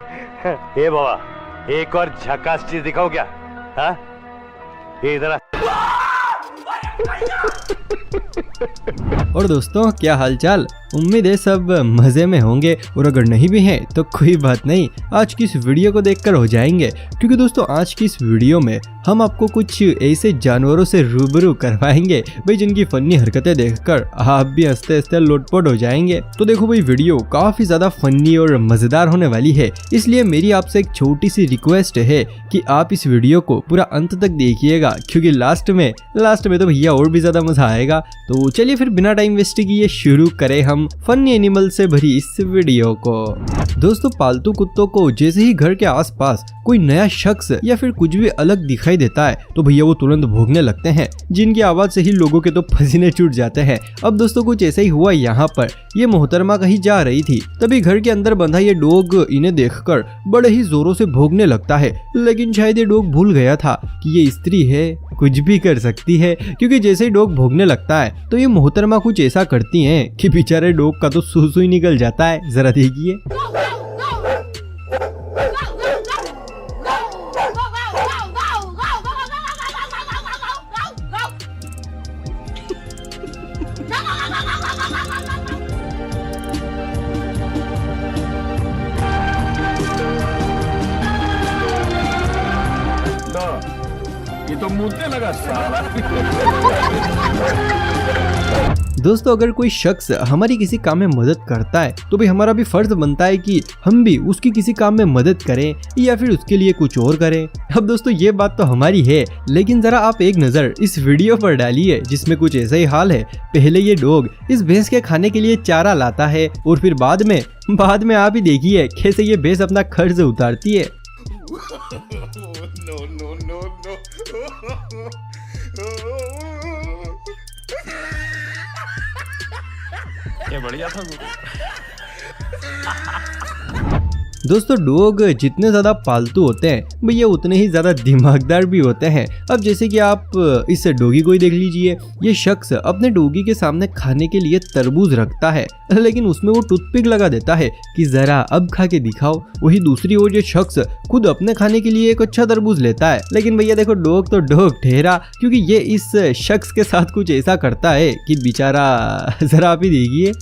ए बाबा, एक और झकास चीज दिखाओ क्या? हाँ, ये इधर। और दोस्तों, क्या हालचाल? उम्मीद है सब मजे में होंगे, और अगर नहीं भी हैं तो कोई बात नहीं, आज की इस वीडियो को देखकर हो जाएंगे। क्योंकि दोस्तों, आज की इस वीडियो में हम आपको कुछ ऐसे जानवरों से रूबरू करवाएंगे भाई, जिनकी फनी हरकतें देखकर आप भी हंसते हंसते लोटपोट हो जाएंगे। तो देखो भाई, वीडियो काफी ज्यादा फनी और मजेदार होने वाली है, इसलिए मेरी आपसे एक छोटी सी रिक्वेस्ट है कि आप इस वीडियो को पूरा अंत तक देखिएगा, क्योंकि लास्ट में तो भैया और भी ज्यादा मजा आएगा। तो चलिए फिर बिना टाइम वेस्ट किए शुरू करें हम फनी एनिमल से भरी इस वीडियो को। दोस्तों, पालतू कुत्तों को जैसे ही घर के आसपास कोई नया शख्स या फिर कुछ भी अलग दिखाई देता है तो भैया वो तुरंत भौंकने लगते हैं, जिनकी आवाज से ही लोगों के तो पसीने छूट जाते हैं। अब दोस्तों, कुछ ऐसा ही हुआ यहाँ पर। ये मोहतरमा कहीं जा रही थी, तभी घर के अंदर बंधा ये डॉग इन्हें देखकर बड़े ही जोरों से भौंकने लगता है। लेकिन शायद ये डॉग भूल गया था कि ये स्त्री है, कुछ भी कर सकती है, क्योंकि जैसे ही डॉग भौंकने लगता है तो ये मोहतरमा कुछ ऐसा करती हैं कि बेचारे डॉग का तो सूसू ही निकल जाता है। जरा देखिए। ये तो मुझे लगा साला। दोस्तों, अगर कोई शख्स हमारी किसी काम में मदद करता है तो भाई हमारा भी फर्ज बनता है कि हम भी उसकी किसी काम में मदद करें या फिर उसके लिए कुछ और करें। अब दोस्तों, ये बात तो हमारी है, लेकिन जरा आप एक नजर इस वीडियो पर डालिए, जिसमें कुछ ऐसा ही हाल है। पहले ये डॉग इस भैंस के खाने के लिए चारा लाता है, और फिर बाद में आप ही देखिए कैसे ये भैंस अपना खर्च उतारती है। ये बढ़िया था। दोस्तों, डॉग जितने ज्यादा पालतू होते हैं भैया उतने ही ज्यादा दिमागदार भी होते हैं। अब जैसे कि आप इस डॉगी को ही देख लीजिए। ये शख्स अपने डॉगी के सामने खाने के लिए तरबूज रखता है, लेकिन उसमें वो टूथपिक लगा देता है कि जरा अब खा के दिखाओ। वही दूसरी ओर ये शख्स खुद अपने खाने के लिए एक अच्छा तरबूज लेता है, लेकिन भैया देखो, डॉग तो डॉग ठहरा, क्योंकि ये इस शख्स के साथ कुछ ऐसा करता है कि बेचारा, जरा आप ही देखिए।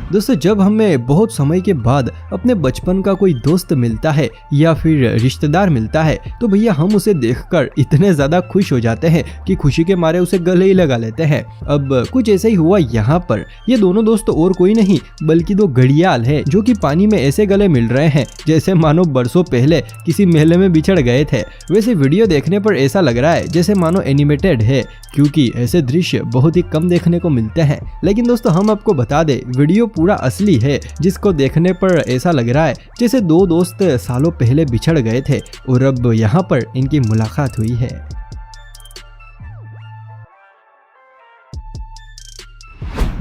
दोस्तों, जब हमें बहुत समय के बाद अपने बचपन का कोई दोस्त मिलता है या फिर रिश्तेदार मिलता है तो भैया हम उसे देखकर इतने ज्यादा खुश हो जाते हैं कि खुशी के मारे उसे गले ही लगा लेते हैं। अब कुछ ऐसा ही हुआ यहाँ पर। ये दोनों दोस्त और कोई नहीं बल्कि दो घड़ियाल है, जो कि पानी में ऐसे गले मिल रहे हैं जैसे मानो बरसों पहले किसी मेले में बिछड़ गए थे। वैसे वीडियो देखने पर ऐसा लग रहा है जैसे मानो एनिमेटेड है, क्योंकि ऐसे दृश्य बहुत ही कम देखने को मिलते हैं। लेकिन दोस्तों, हम आपको बता दें, वीडियो पूरा असली है, जिसको देखने पर ऐसा लग रहा है जैसे दो दोस्त सालों पहले बिछड़ गए थे और अब यहाँ पर इनकी मुलाकात हुई है।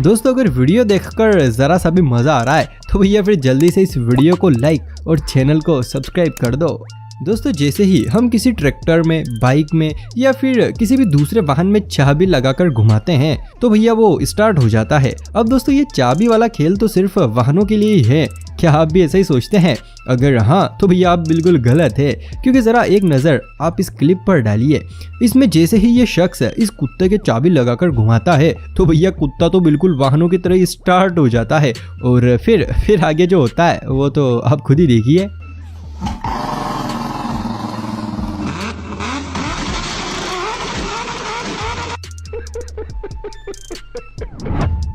दोस्तों, अगर वीडियो देखकर जरा सा भी मजा आ रहा है तो भैया फिर जल्दी से इस वीडियो को लाइक और चैनल को सब्सक्राइब कर दो। दोस्तों, जैसे ही हम किसी ट्रैक्टर में, बाइक में या फिर किसी भी दूसरे वाहन में चाबी लगाकर घुमाते हैं तो भैया वो स्टार्ट हो जाता है। अब दोस्तों, ये चाबी वाला खेल तो सिर्फ वाहनों के लिए ही है। क्या आप भी ऐसा ही सोचते हैं? अगर हाँ तो भैया आप बिल्कुल गलत है, क्योंकि जरा एक नजर आप इस क्लिप पर डालिए। इसमें जैसे ही ये शख्स इस कुत्ते के चाबी लगाकर घुमाता है तो भैया कुत्ता तो बिल्कुल वाहनों की तरह स्टार्ट हो जाता है, और फिर आगे जो होता है वो तो आप खुद ही देखिए।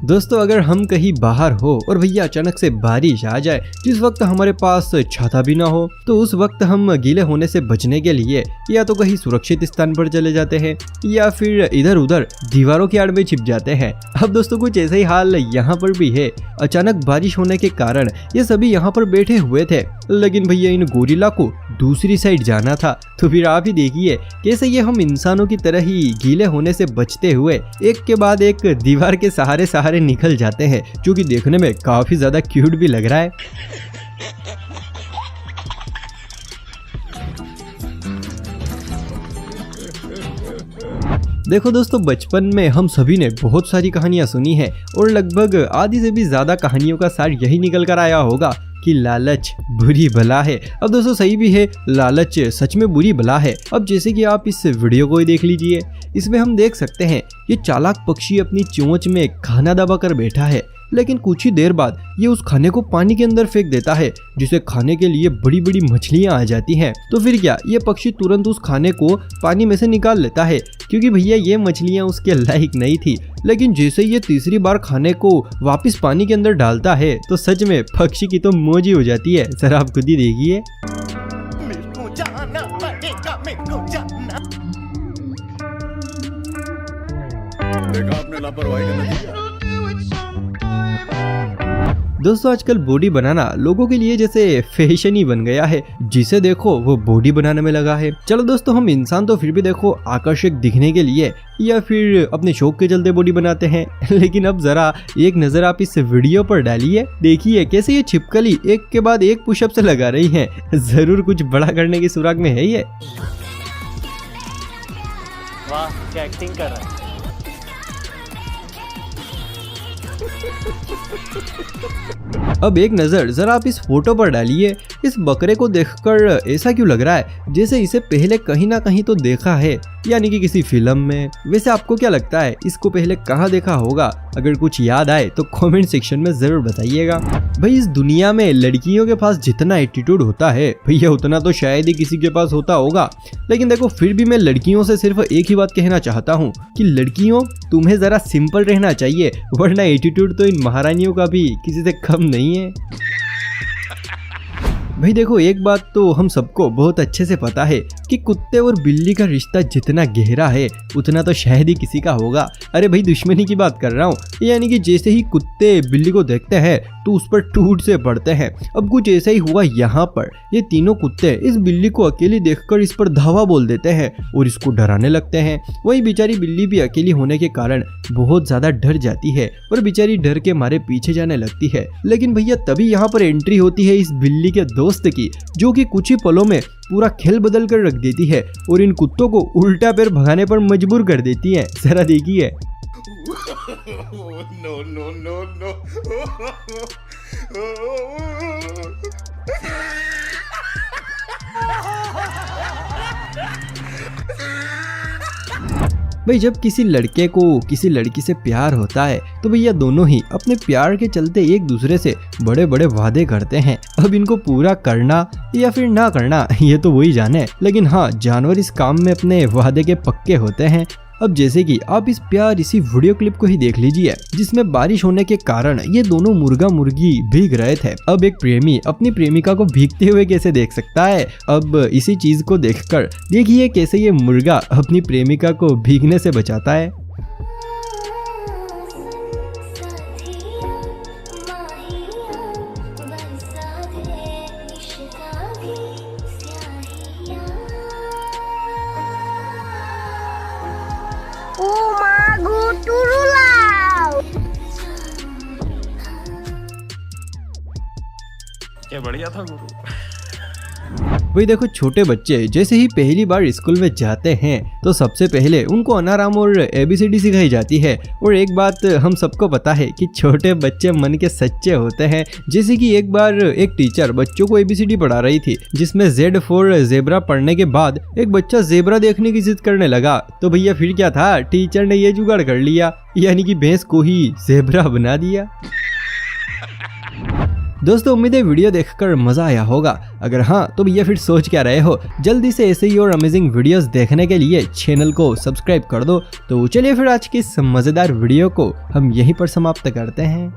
दोस्तों, अगर हम कहीं बाहर हो और भैया अचानक से बारिश आ जाए, जिस वक्त हमारे पास छाता भी ना हो, तो उस वक्त हम गीले होने से बचने के लिए या तो कहीं सुरक्षित स्थान पर चले जाते हैं या फिर इधर उधर दीवारों की आड़ में छिप जाते हैं। अब दोस्तों, कुछ ऐसा ही हाल यहाँ पर भी है। अचानक बारिश होने के कारण ये सभी यहाँ पर बैठे हुए थे, लेकिन भैया इन गोरिल्ला को दूसरी साइड जाना था। तो फिर आप ही देखिए कैसे ये हम इंसानों की तरह ही गीले होने से बचते हुए एक के बाद एक दीवार के सहारे सहारे निकल जाते हैं, जो कि देखने में काफी ज्यादा क्यूट भी लग रहा है। देखो दोस्तों, बचपन में हम सभी ने बहुत सारी कहानियां सुनी हैं और लगभग आधी से भी ज्यादा कहानियों का सार यही निकल कर आया होगा कि लालच बुरी बला है। अब दोस्तों सही भी है, लालच सच में बुरी बला है। अब जैसे कि आप इस वीडियो को ही देख लीजिए, इसमें हम देख सकते हैं ये चालाक पक्षी अपनी चोंच में खाना दबा कर बैठा है, लेकिन कुछ ही देर बाद ये उस खाने को पानी के अंदर फेंक देता है, जिसे खाने के लिए बड़ी बड़ी मछलियां आ जाती हैं। तो फिर क्या, ये पक्षी तुरंत उस खाने को पानी में से निकाल लेता है, क्योंकि भैया ये मछलियां उसके लायक नहीं थी। लेकिन जैसे ये तीसरी बार खाने को वापस पानी के अंदर डालता है तो सच में पक्षी की तो मौज ही हो जाती है। जरा आप खुद ही देखिए। देखा आपने लापरवाही का नतीजा। दोस्तों आजकल बॉडी बनाना लोगों के लिए जैसे फैशन ही बन गया है, जिसे देखो वो बॉडी बनाने में लगा है। चलो दोस्तों, हम इंसान तो फिर भी देखो आकर्षक दिखने के लिए या फिर अपने शौक के चलते बॉडी बनाते हैं, लेकिन अब जरा एक नजर आप इस वीडियो पर डालिए। देखिए कैसे ये छिपकली एक के बाद एक पुशअप से लगा रही है। जरूर कुछ बड़ा करने की सुराग में है ये। वाह, क्या एक्टिंग कर रहा है। अब एक नजर जरा आप इस फोटो पर डालिए। इस बकरे को देखकर ऐसा क्यों लग रहा है जैसे इसे पहले कहीं ना कहीं तो देखा है, यानी कि किसी फिल्म में। वैसे आपको क्या लगता है, इसको पहले कहाँ देखा होगा? अगर कुछ याद आए तो कमेंट सेक्शन में जरूर बताइएगा। भाई इस दुनिया में लड़कियों के पास जितना एटीट्यूड होता है भैया उतना तो शायद ही किसी के पास होता होगा। लेकिन देखो फिर भी मैं लड़कियों से सिर्फ एक ही बात कहना चाहता हूँ कि लड़कियों, तुम्हें जरा सिंपल रहना चाहिए, वरना एटीट्यूड तो इन महारानियों का भी किसी से कम नहीं है। भाई देखो एक बात तो हम सबको बहुत अच्छे से पता है कि कुत्ते और बिल्ली का रिश्ता जितना गहरा है उतना तो शायद ही किसी का होगा। अरे भाई दुश्मनी की बात कर रहा हूँ, यानी कि जैसे ही कुत्ते बिल्ली को देखते हैं तो उस पर टूट से पड़ते हैं। अब कुछ ऐसा ही हुआ यहाँ पर। ये तीनों कुत्ते इस बिल्ली को अकेली देखकर इस पर धावा बोल देते हैं और इसको डराने लगते हैं। वही बेचारी बिल्ली भी अकेली होने के कारण बहुत ज्यादा डर जाती है और बेचारी डर के मारे पीछे जाने लगती है। लेकिन भैया तभी यहाँ पर एंट्री होती है इस बिल्ली के दोस्त की, जो कि कुछ ही पलों में पूरा खेल बदल कर रख देती है और इन कुत्तों को उल्टा पैर भगाने पर मजबूर कर देती है। जरा देखिए। भाई जब किसी लड़के को किसी लड़की से प्यार होता है तो भैया दोनों ही अपने प्यार के चलते एक दूसरे से बड़े बड़े वादे करते हैं। अब इनको पूरा करना या फिर ना करना ये तो वही जाने, लेकिन हाँ जानवर इस काम में अपने वादे के पक्के होते हैं। अब जैसे कि आप इस इसी वीडियो क्लिप को ही देख लीजिए, जिसमें बारिश होने के कारण ये दोनों मुर्गा मुर्गी भीग रहे थे। अब एक प्रेमी अपनी प्रेमिका को भीगते हुए कैसे देख सकता है? अब इसी चीज को देखकर देखिए कैसे ये मुर्गा अपनी प्रेमिका को भीगने से बचाता है। क्या बढ़िया था गुरु। वही देखो छोटे बच्चे जैसे ही पहली बार स्कूल में जाते हैं तो सबसे पहले उनको अनाराम और ABCD सिखाई जाती है। और एक बात हम सबको पता है कि छोटे बच्चे मन के सच्चे होते हैं। जैसे कि एक बार एक टीचर बच्चों को ABCD पढ़ा रही थी, जिसमें Z फॉर ज़ेब्रा पढ़ने के बाद एक बच्चा ज़ेब्रा देखने की जिद करने लगा। तो भैया फिर क्या था, टीचर ने ये जुगाड़ कर लिया, यानी कि भैंस को ही ज़ेब्रा बना दिया। दोस्तों उम्मीद है वीडियो देखकर मजा आया होगा। अगर हाँ तो भैया फिर सोच क्या रहे हो, जल्दी से ऐसे ही और अमेजिंग वीडियोस देखने के लिए चैनल को सब्सक्राइब कर दो। तो चलिए फिर आज की इस मजेदार वीडियो को हम यहीं पर समाप्त करते हैं।